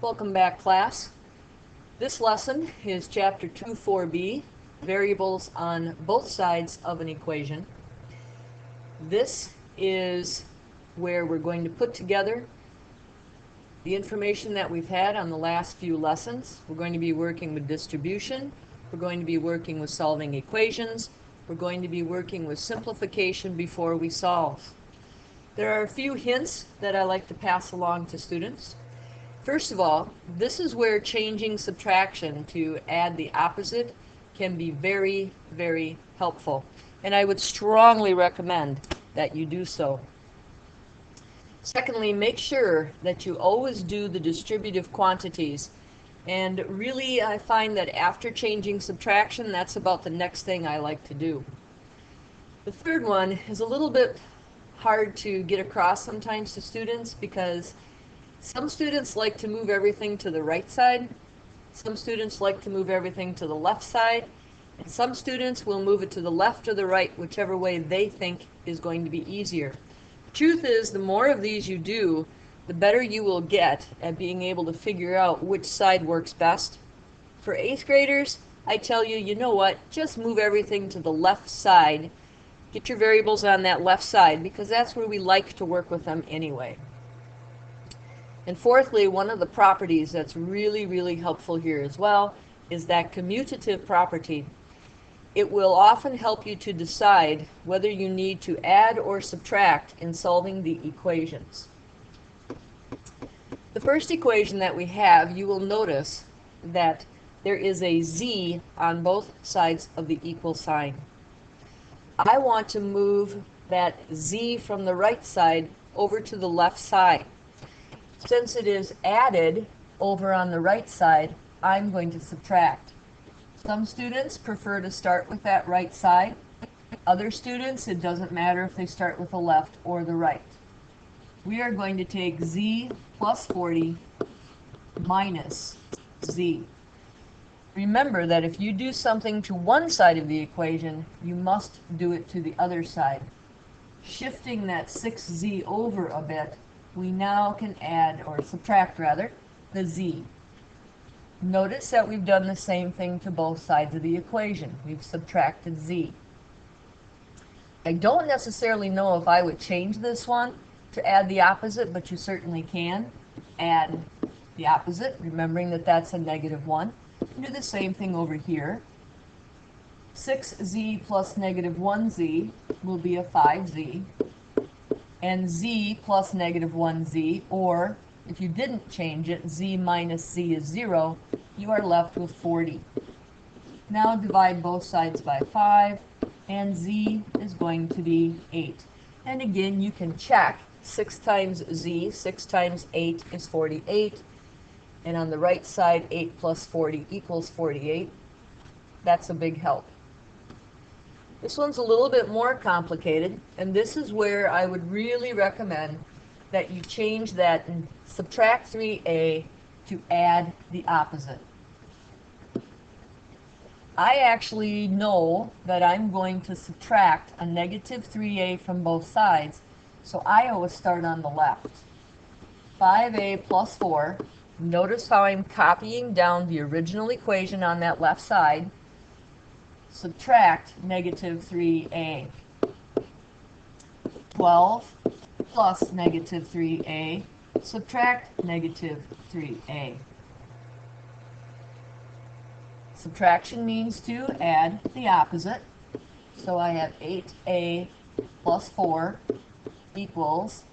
Welcome back, class. This lesson is Chapter 2-4b, variables on both sides of an equation. This is where we're going to put together the information that we've had on the last few lessons. We're going to be working with distribution. We're going to be working with solving equations. We're going to be working with simplification before we solve. There are a few hints that I like to pass along to students. First of all, this is where changing subtraction to add the opposite can be very, very helpful. And I would strongly recommend that you do so. Secondly, make sure that you always do the distributive quantities. And really, I find that after changing subtraction, that's about the next thing I like to do. The third one is a little bit hard to get across sometimes to students because some students like to move everything to the right side, some students like to move everything to the left side, and some students will move it to the left or the right, whichever way they think is going to be easier. The truth is, the more of these you do, the better you will get at being able to figure out which side works best. For 8th graders, I tell you, you know what, just move everything to the left side. Get your variables on that left side because that's where we like to work with them anyway. And fourthly, one of the properties that's really, really helpful here as well is that commutative property. It will often help you to decide whether you need to add or subtract in solving the equations. The first equation that we have, you will notice that there is a z on both sides of the equal sign. I want to move that z from the right side over to the left side. Since it is added over on the right side, I'm going to subtract. Some students prefer to start with that right side. Other students, it doesn't matter if they start with the left or the right. We are going to take z plus 40 minus z. Remember that if you do something to one side of the equation, you must do it to the other side. Shifting that 6z over a bit, we now can add, or subtract rather, the z. Notice that we've done the same thing to both sides of the equation. We've subtracted z. I don't necessarily know if I would change this one to add the opposite, but you certainly can add the opposite, remembering that that's a -1. Do the same thing over here. 6z plus -1z will be a 5z. And z plus -1z, or if you didn't change it, z minus z is 0, you are left with 40. Now divide both sides by 5, and z is going to be 8. And again, you can check 6 times z, 6 times 8 is 48. And on the right side, 8 plus 40 equals 48. That's a big help. This one's a little bit more complicated, and this is where I would really recommend that you change that and subtract 3a to add the opposite. I actually know that I'm going to subtract a -3a from both sides, so I always start on the left. 5a plus 4. Notice how I'm copying down the original equation on that left side. Subtract -3a. 12 plus -3a. Subtract -3a. Subtraction means to add the opposite. So I have 8a plus 4 equals,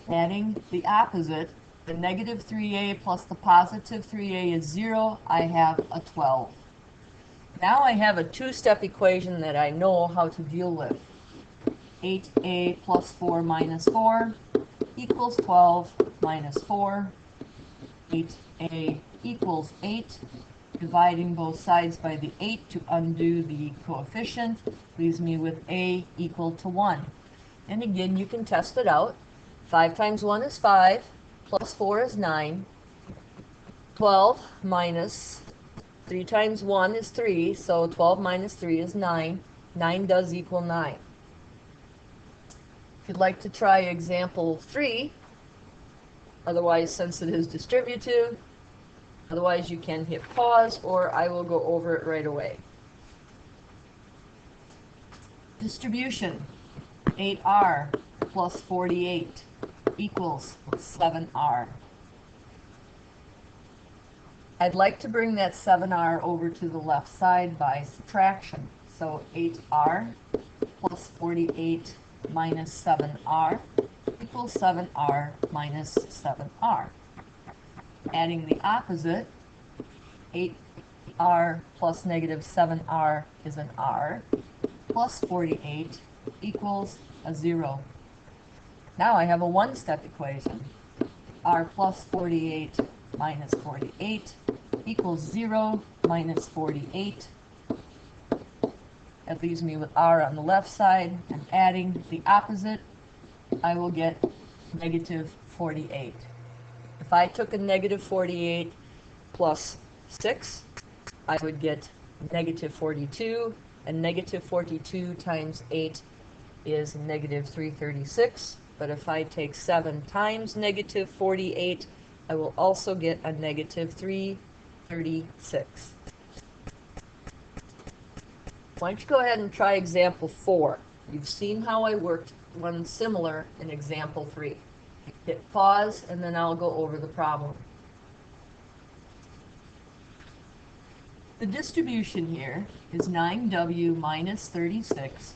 adding the opposite, the -3a plus the +3a is 0. I have a 12. Now I have a two-step equation that I know how to deal with. 8a plus 4 minus 4 equals 12 minus 4. 8a equals 8. Dividing both sides by the 8 to undo the coefficient leaves me with a equal to 1. And again, you can test it out. 5 times 1 is 5, plus 4 is 9. 12 minus 3 times 1 is 3, so 12 minus 3 is 9. 9 does equal 9. If you'd like to try example 3, otherwise since it is distributive, Otherwise, you can hit pause, or I will go over it right away. Distribution, 8r plus 48 equals 7r. I'd like to bring that 7r over to the left side by subtraction. So 8r plus 48 minus 7r equals 7r minus 7r. Adding the opposite, 8r plus negative 7r is an r, plus 48 equals a 0. Now I have a one-step equation. R plus 48 minus 48 equals 0 minus 48. That leaves me with r on the left side, and adding the opposite, I will get negative 48. If I took a negative 48 plus 6, I would get negative 42, and negative 42 times 8 is negative 336. But if I take 7 times negative 48, I will also get a negative 336. Why don't you go ahead and try example 4. You've seen how I worked one similar in example 3. Hit pause, and then I'll go over the problem. The distribution here is 9w minus 36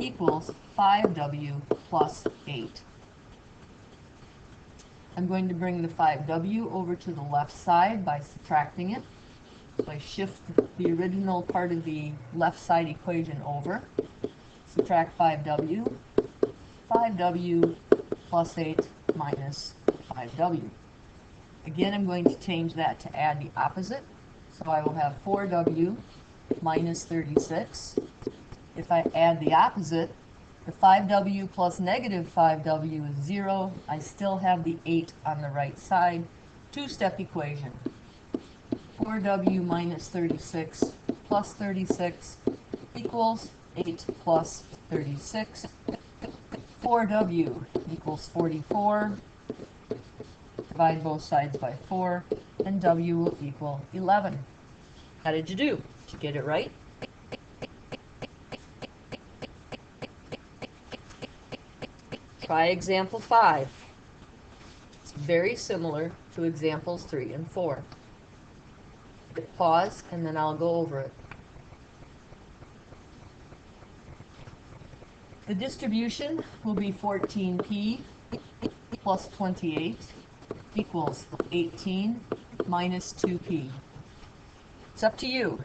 equals 5w plus 8. I'm going to bring the 5w over to the left side by subtracting it. So I shift the original part of the left side equation over. Subtract 5w. 5w plus 8 minus 5w. Again, I'm going to change that to add the opposite. So I will have 4w minus 36. If I add the opposite, the 5w plus negative 5w is 0. I still have the 8 on the right side. Two-step equation. 4w minus 36 plus 36 equals 8 plus 36. 4w equals 44. Divide both sides by 4, and w will equal 11. How did you do? Did you get it right? Try example 5. It's very similar to examples 3 and 4. Hit pause, and then I'll go over it. The distribution will be 14p plus 28 equals 18 minus 2p. It's up to you.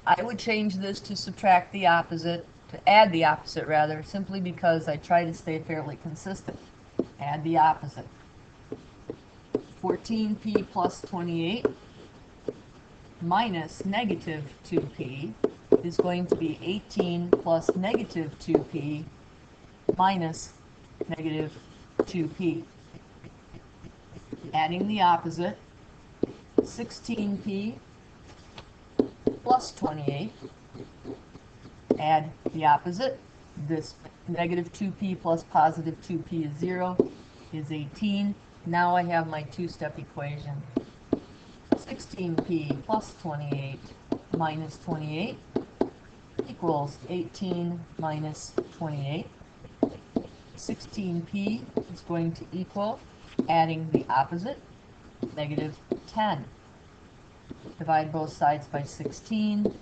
I would change this to subtract the opposite, to add the opposite rather, simply because I try to stay fairly consistent. Add the opposite. 14p plus 28 minus negative 2p is going to be 18 plus negative 2p minus negative 2p. Adding the opposite, 16p plus 28. Add the opposite. This negative 2p plus positive 2p is 0, is 18. Now I have my two-step equation. 16p plus 28 minus 28 equals 18 minus 28. 16p is going to equal, adding the opposite, negative 10. Divide both sides by 16.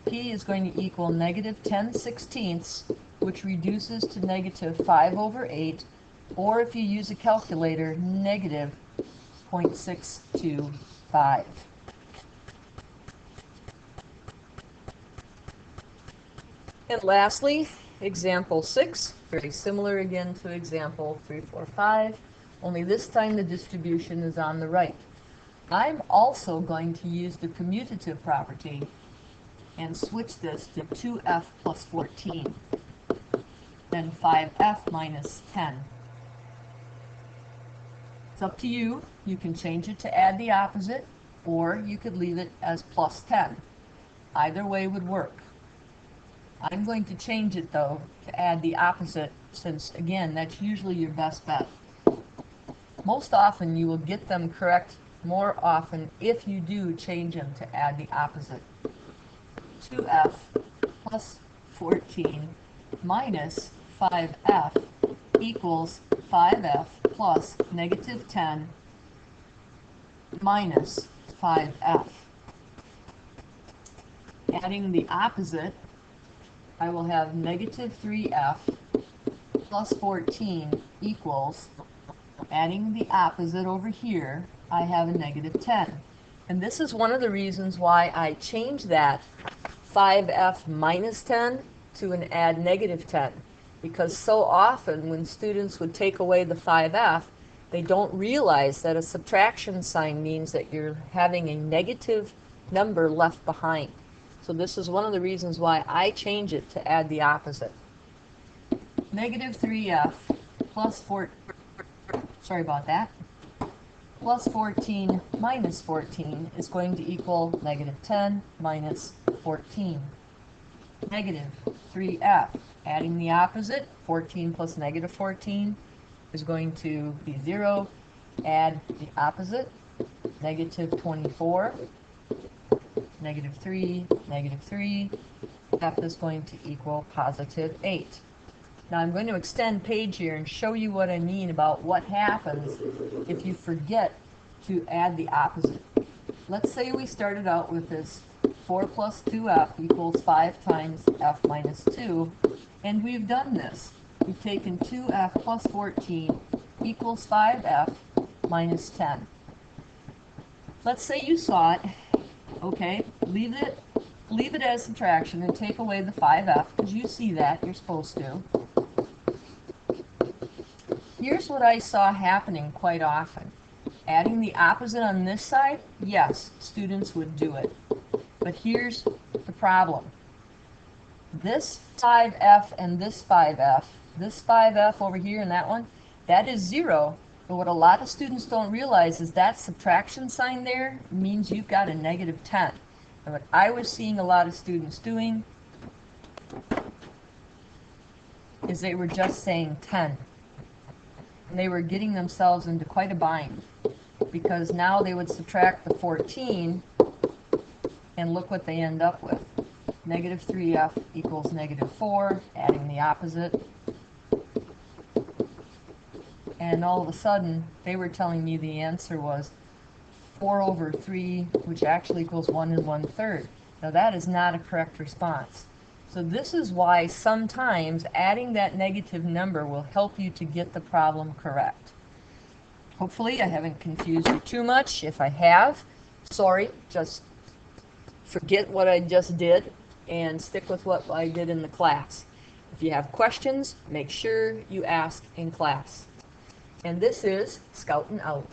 P is going to equal negative 10/16, which reduces to negative 5 over 8, or if you use a calculator, negative 0.625. And lastly, example 6, very similar again to example 3, 4, 5, only this time the distribution is on the right. I'm also going to use the commutative property and switch this to 2f plus 14, then 5f minus 10. It's up to you. You can change it to add the opposite, or you could leave it as plus 10. Either way would work. I'm going to change it, though, to add the opposite, since, again, that's usually your best bet. Most often, you will get them correct more often if you do change them to add the opposite. 2f plus 14 minus 5f equals 5f plus negative 10 minus 5f. Adding the opposite, I will have negative 3f plus 14 equals, adding the opposite over here, I have a negative 10. And this is one of the reasons why I changed that 5f minus 10 to an add negative 10. Because so often when students would take away the 5f, they don't realize that a subtraction sign means that you're having a negative number left behind. So this is one of the reasons why I change it to add the opposite. Negative 3f plus 4, sorry about that, plus 14 minus 14 is going to equal negative 10 minus 14. Negative 3f, adding the opposite, 14 plus negative 14 is going to be 0. Add the opposite, negative 24, negative 3, negative 3. F is going to equal positive 8. Now I'm going to extend page here and show you what I mean about what happens if you forget to add the opposite. Let's say we started out with this 4 plus 2f equals 5 times f minus 2, and we've done this. We've taken 2f plus 14 equals 5f minus 10. Let's say you saw it. Okay, leave it as subtraction and take away the 5f, because you see that, you're supposed to. Here's what I saw happening quite often. Adding the opposite on this side, yes, students would do it. But here's the problem. This 5f and this 5f over here and that one, that is 0. But what a lot of students don't realize is that subtraction sign there means you've got a negative 10. And what I was seeing a lot of students doing is they were just saying 10. And they were getting themselves into quite a bind, because now they would subtract the 14 and look what they end up with. Negative 3f equals negative 4, adding the opposite. And all of a sudden, they were telling me the answer was 4 over 3, which actually equals 1 1/3. Now that is not a correct response. So this is why sometimes adding that negative number will help you to get the problem correct. Hopefully I haven't confused you too much. If I have, sorry, just forget what I just did and stick with what I did in the class. If you have questions, make sure you ask in class. And this is Scoutin' Out.